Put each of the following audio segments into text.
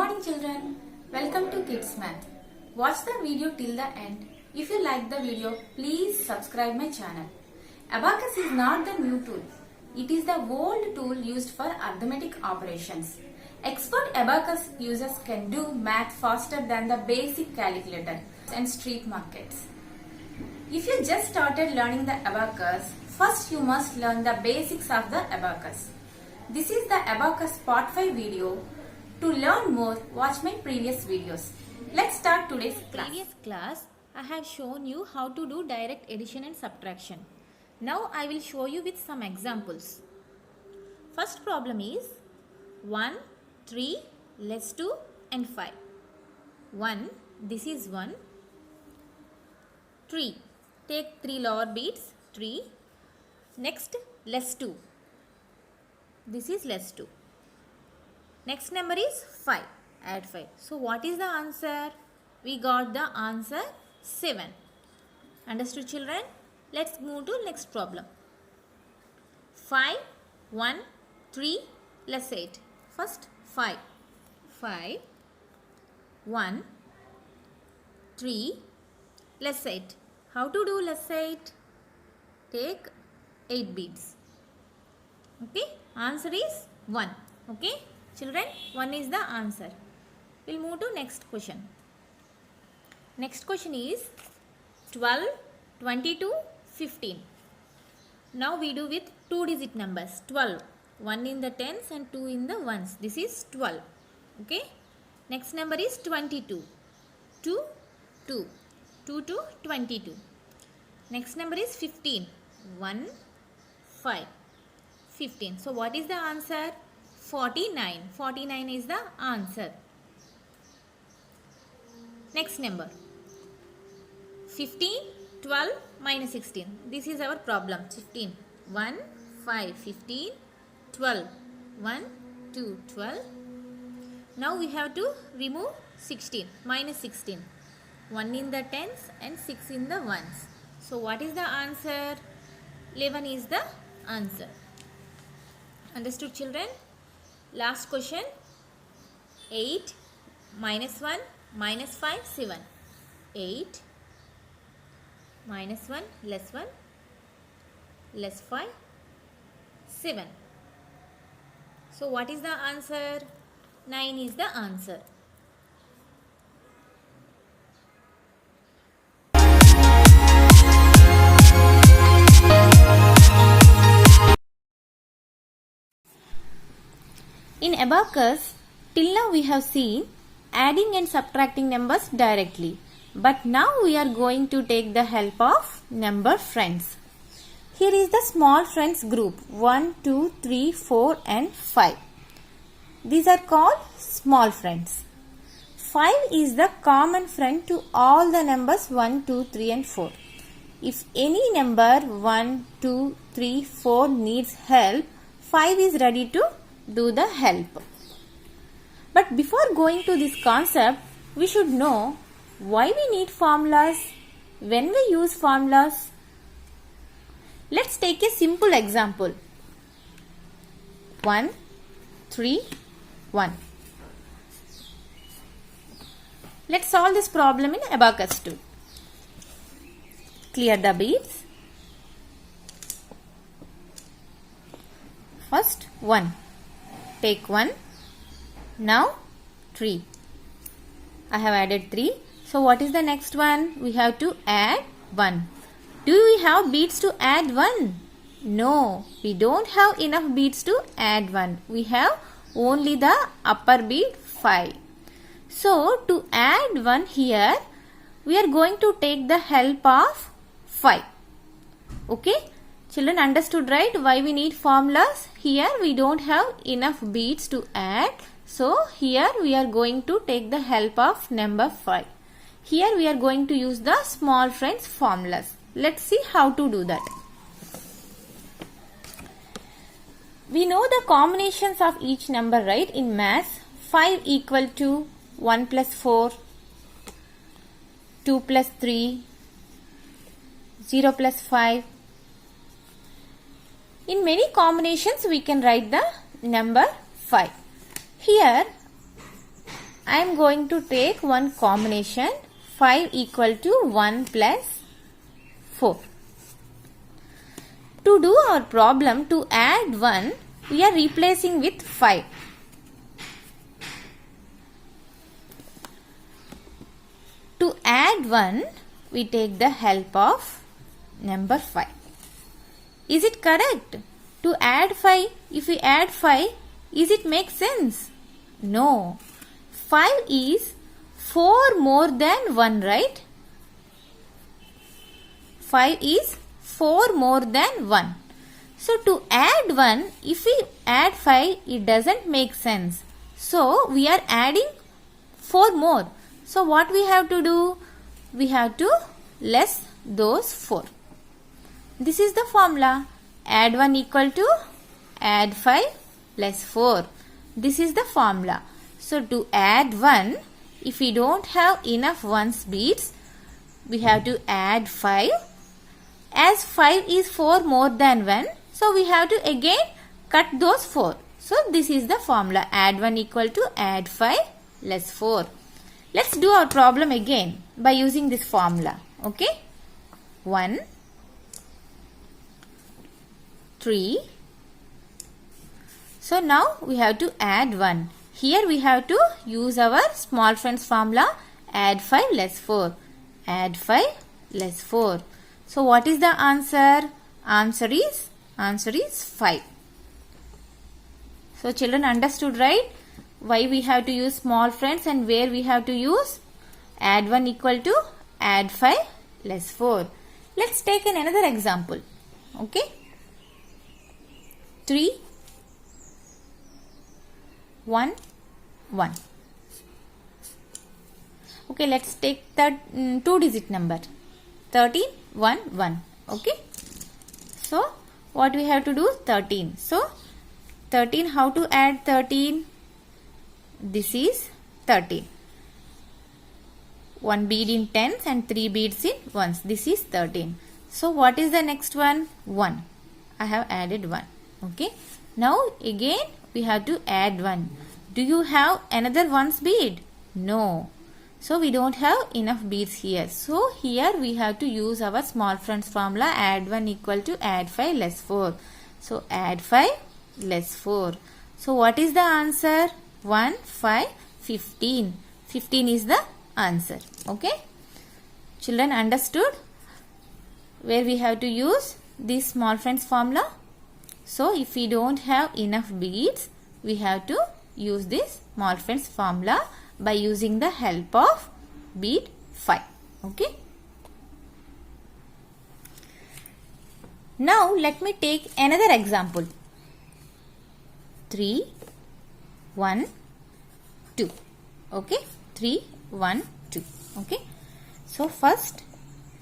morning children. Welcome to Kids Math. Watch the video till the end. If you like the video, please subscribe my channel. Abacus is not the new tool. It is the old tool used for arithmetic operations. Expert abacus users can do math faster than the basic calculator and street markets. If you just started learning the abacus, first you must learn the basics of the abacus. This is the abacus part 5 video. To learn more, watch my previous videos. Let's start today's class. Previous class, I have shown you how to do direct addition and subtraction. Now I will show you with some examples. First problem is 1, 3, less 2 and 5. 1, this is 1. 3, take 3 lower beats, 3. Next, less 2. This is less 2. Next number is 5. Add 5. So what is the answer? We got the answer 7. Understood children? Let's move to next problem. 5, 1, 3, less 8. First 5. 5, 1, 3, less 8. How to do less 8? Take 8 beads. Okay? Answer is 1. Okay? Children, 1 is the answer. We'll move to next question. Next question is 12, 22, 15. Now we do with 2-digit numbers. 12. 1 in the tens and 2 in the ones. This is 12. Okay. Next number is 22. 2, 2. 2 to 22. Next number is 15. 1, 5. 15. So what is the answer? 49. 49 is the answer. Next number. 15, 12 minus 16. This is our problem. 15. 1, 5, 15, 12. 1, 2, 12. Now we have to remove 16. Minus 16. 1 in the tens and 6 in the ones. So what is the answer? 11 is the answer. Understood children? Last question. 8 minus 1 minus 5, 7. 8 minus 1 less 1 less 5, 7. So what is the answer? 9 is the answer. In abacus, till now we have seen adding and subtracting numbers directly. But now we are going to take the help of number friends. Here is the small friends group 1, 2, 3, 4 and 5. These are called small friends. 5 is the common friend to all the numbers 1, 2, 3 and 4. If any number 1, 2, 3, 4 needs help, 5 is ready to do the help. But before going to this concept, we should know why we need formulas, when we use formulas. Let's take a simple example. 1, 3, 1. Let's solve this problem in abacus too. Clear the beads. First 1. Take 1. Now 3. I have added 3. So what is the next one? We have to add 1. Do we have beads to add 1? No, we don't have enough beads to add 1. We have only the upper bead 5. So to add 1 here, we are going to take the help of 5. Okay? Children understood right why we need formulas? Here we don't have enough beads to add. So here we are going to take the help of number 5. Here we are going to use the small friends formulas. Let's see how to do that. We know the combinations of each number, right? In maths, 5 equal to 1 plus 4, 2 plus 3, 0 plus 5. In many combinations we can write the number 5. Here I am going to take one combination 5 equal to 1 plus 4. To do our problem, to add 1, we are replacing with 5. To add 1, we take the help of number 5. Is it correct? To add 5, if we add 5, is it make sense? No. 5 is 4 more than 1, right? 5 is 4 more than 1. So to add 1, if we add 5, it doesn't make sense. So we are adding 4 more. So what we have to do? We have to less those 4. This is the formula. Add 1 equal to add 5 less 4. This is the formula. So to add 1, if we don't have enough ones beads, we have to add 5. As 5 is 4 more than 1, so we have to again cut those 4. So this is the formula. Add 1 equal to add 5 less 4. Let's do our problem again by using this formula. Okay. 1, 3. So now we have to add 1. Here we have to use our small friends formula. Add 5 less 4. Add 5 less 4. So what is the answer? Answer is 5. So children understood, right? Why we have to use small friends and where we have to use? Add 1 equal to add 5 less 4. Let's take another example. Okay. 3, 1, 1. Okay, let's take the 2-digit number. 13, 1, 1. Okay. So, what we have to do? 13. So, 13, how to add 13? This is 13. 1 bead in tens and 3 beads in ones. This is 13. So, what is the next one? 1. I have added 1. Okay. Now, again, we have to add 1. Do you have another ones bead? No. So, we don't have enough beads here. So, here we have to use our small friends formula. Add 1 equal to add 5 less 4. So, add 5 less 4. So, what is the answer? 1, 5, 15. 15 is the answer. Okay. Children understood where we have to use this small friends formula? So, if we don't have enough beads, we have to use this small friends formula by using the help of bead 5. Okay. Now, let me take another example. 3, 1, 2. Okay. 3, 1, 2. Okay. So, first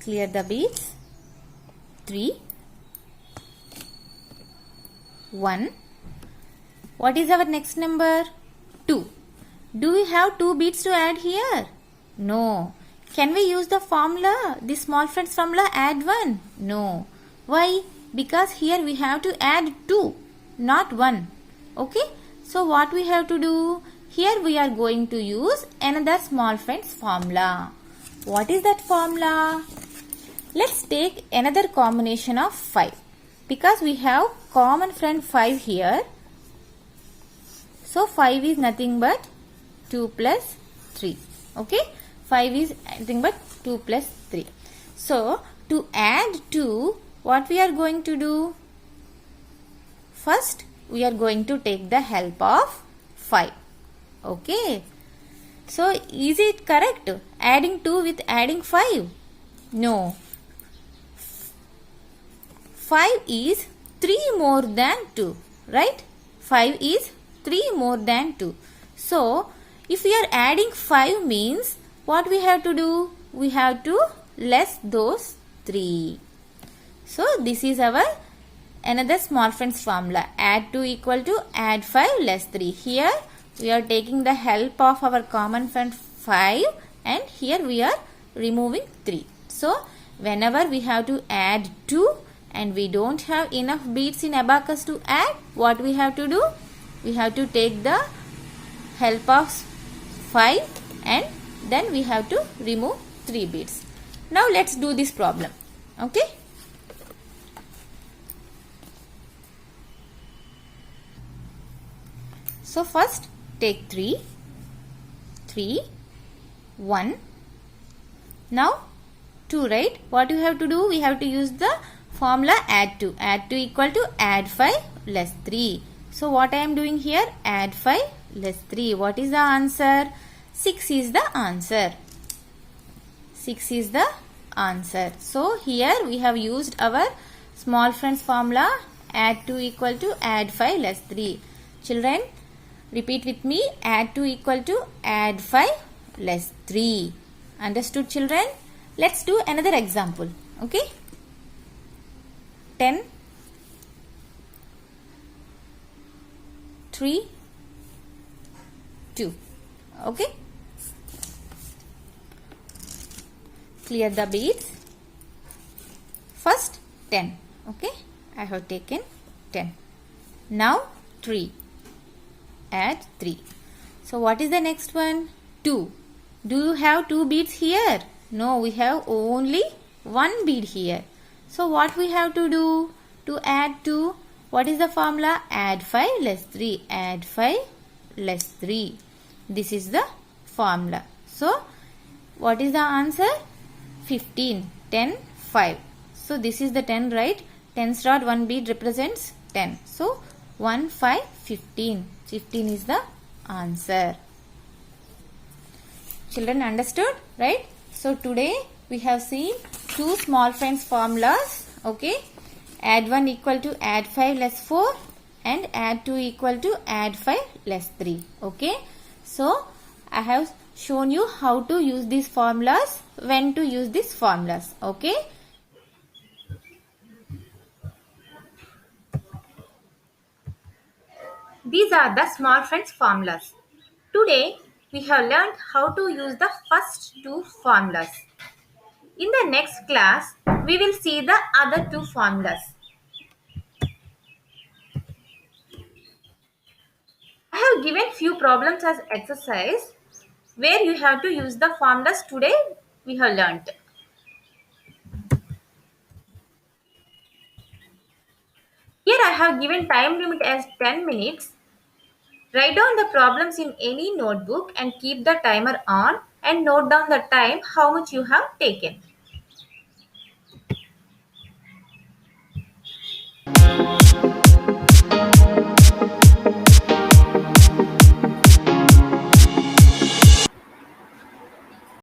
clear the beads. 3, 1. What is our next number? 2. Do we have 2 beads to add here? No. Can we use the formula, the small friends formula, add 1? No. Why? Because here we have to add 2, not 1. Okay. So what we have to do? Here we are going to use another small friends formula. What is that formula? Let's take another combination of 5. Because we have common friend 5 here. So 5 is nothing but 2 plus 3. Okay. 5 is nothing but 2 plus 3. So to add 2, what we are going to do? First, we are going to take the help of 5. Okay. So is it correct? Adding 2 with adding 5? No. 5 is 3 more than 2. Right? 5 is 3 more than 2. So, if we are adding 5 means, what we have to do? We have to less those 3. So, this is our another small friends formula. Add 2 equal to add 5 less 3. Here, we are taking the help of our common friend 5 and here we are removing 3. So, whenever we have to add 2 and we don't have enough beads in abacus to add, what we have to do? We have to take the help of 5 and then we have to remove 3 beads. Now let's do this problem. Okay. So first take 3, 1. Now 2, right? What you have to do? We have to use the formula add 2. Add 2 equal to add 5 less 3. So what I am doing here? Add 5 less 3. What is the answer? 6 is the answer. 6 is the answer. So here we have used our small friends formula. Add 2 equal to add 5 less 3. Children, repeat with me. Add 2 equal to add 5 less 3. Understood, children? Let's do another example. Okay. 10, 3, 2. Okay. Clear the beads. First 10. Okay. I have taken 10. Now 3. Add 3. So what is the next one? 2. Do you have 2 beads here? No, we have only 1 bead here. So what we have to do to add 2? What is the formula? Add 5 less 3. Add 5 less 3. This is the formula. So what is the answer? 15. 10, 5. So this is the 10, right? 10 star 1 bead represents 10. So 1, 5, 15. 15 is the answer. Children, understood, right? So today we have seen 2 small friends formulas. Okay. Add 1 equal to add 5 less 4 and add 2 equal to add 5 less 3. Okay. So I have shown you how to use these formulas, when to use these formulas. Okay. These are the small friends formulas. Today we have learned how to use the first 2 formulas. In the next class, we will see the other 2 formulas. I have given few problems as exercise where you have to use the formulas today we have learnt. Here I have given time limit as 10 minutes. Write down the problems in any notebook and keep the timer on and note down the time how much you have taken.